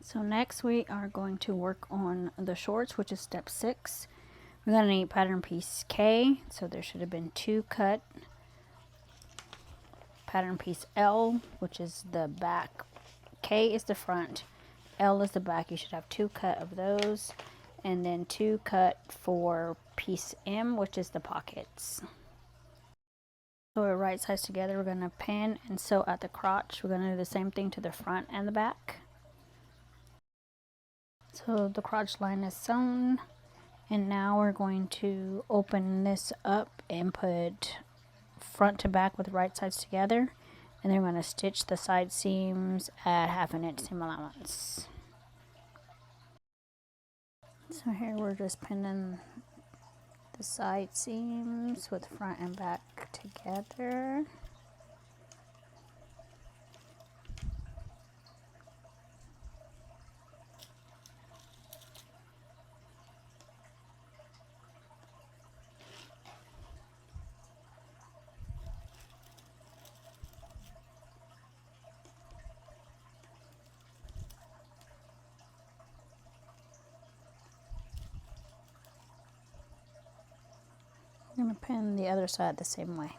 So next we are going to work on the shorts, which is step 6. We're going to need pattern piece K, so there should have been 2 cut. Pattern piece L, which is the back. K is the front, L is the back. You should have 2 cut of those, and then 2 cut for piece M, which is the pockets. So we're right sides together. We're going to pin and sew at the crotch. We're going to do the same thing to the front and the back. So the crotch line is sewn, and now we're going to open this up and put front to back with right sides together, and then we're going to stitch the side seams at 1/2 inch seam allowance. So here we're just pinning the side seams with front and back together. I'm going to pin the other side the same way.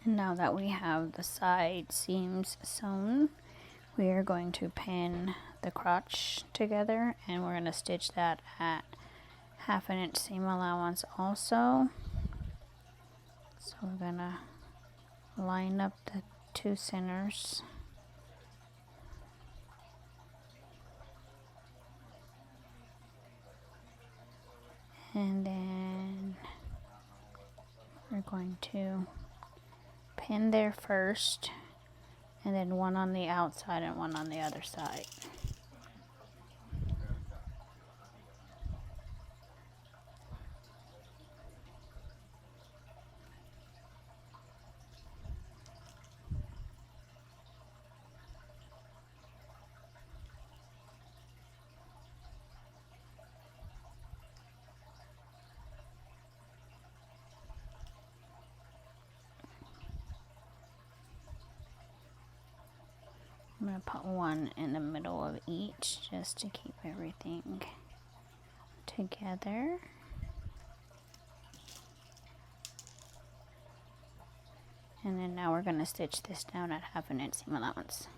And now that we have the side seams sewn, we are going to pin the crotch together, and we're going to stitch that at 1/2 inch seam allowance also. So we're going to line up the 2 centers. And then we're going to pin there first, and then one on the outside and one on the other side. I'm going to put one in the middle of each just to keep everything together. And then now we're going to stitch this down at 1/2 inch seam allowance.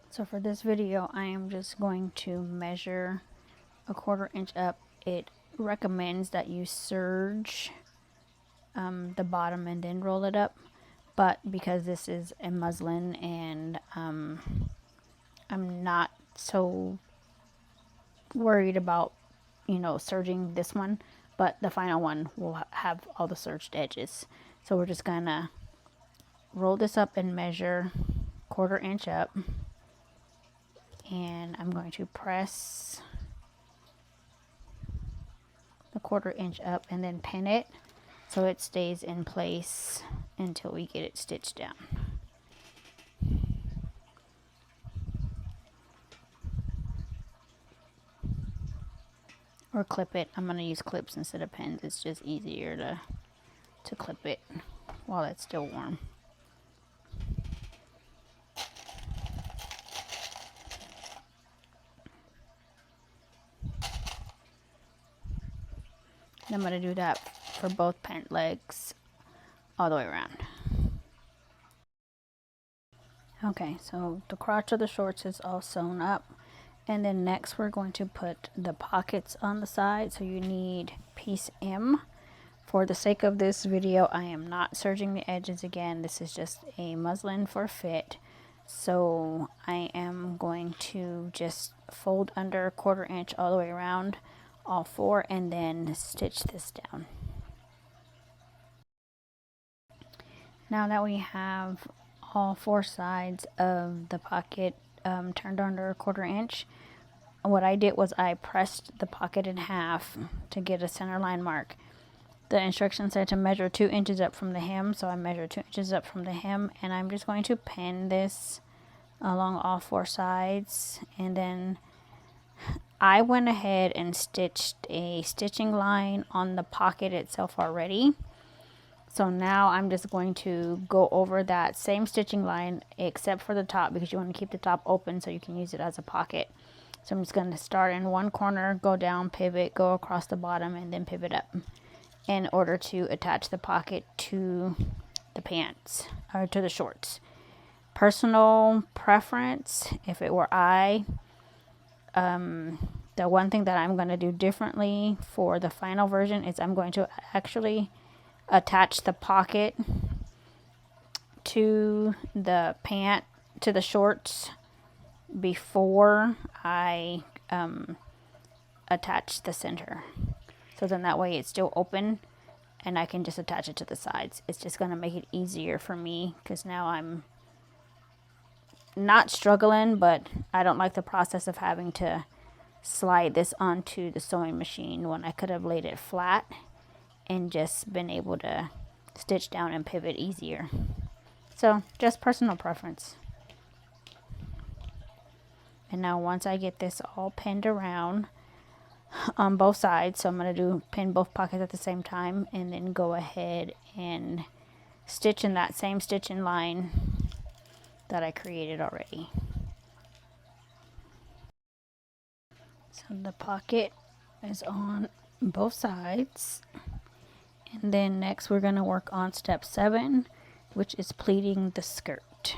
So for this video, I am just going to measure 1/4 inch up. It recommends that you serge the bottom and then roll it up. But because this is a muslin, and I'm not so worried about, serging this one, but the final one will have all the serged edges. So we're just gonna roll this up and measure 1/4 inch up, and I'm going to press the 1/4 inch up and then pin it so it stays in place until we get it stitched down. Or clip it. I'm going to use clips instead of pins. It's just easier to clip it while it's still warm. And I'm going to do that for both pant legs all the way around. Okay, so the crotch of the shorts is all sewn up, and then next we're going to put the pockets on the side. So you need piece M. For the sake of this video, I am not serging the edges again. This is just a muslin for fit. So I am going to just fold under 1/4 inch all the way around all 4 and then stitch this down. Now that we have all 4 sides of the pocket turned under 1/4 inch, what I did was I pressed the pocket in half to get a center line mark. The instructions said to measure 2 inches up from the hem, so I measured 2 inches up from the hem, and I'm just going to pin this along all 4 sides. And then I went ahead and stitched a stitching line on the pocket itself already. So now I'm just going to go over that same stitching line except for the top, because you want to keep the top open so you can use it as a pocket. So I'm just going to start in one corner, go down, pivot, go across the bottom, and then pivot up in order to attach the pocket to the pants or to the shorts. Personal preference, if it were the one thing that I'm going to do differently for the final version is I'm going to actually attach the pocket to the shorts before I attach the center. So then that way it's still open and I can just attach it to the sides. It's just going to make it easier for me because now I'm not struggling, but I don't like the process of having to slide this onto the sewing machine when I could have laid it flat and just been able to stitch down and pivot easier. So just personal preference. And now once I get this all pinned around on both sides, so I'm going to pin both pockets at the same time and then go ahead and stitch in that same stitching line that I created already. So the pocket is on both sides. And then next we're going to work on step 7, which is pleating the skirt.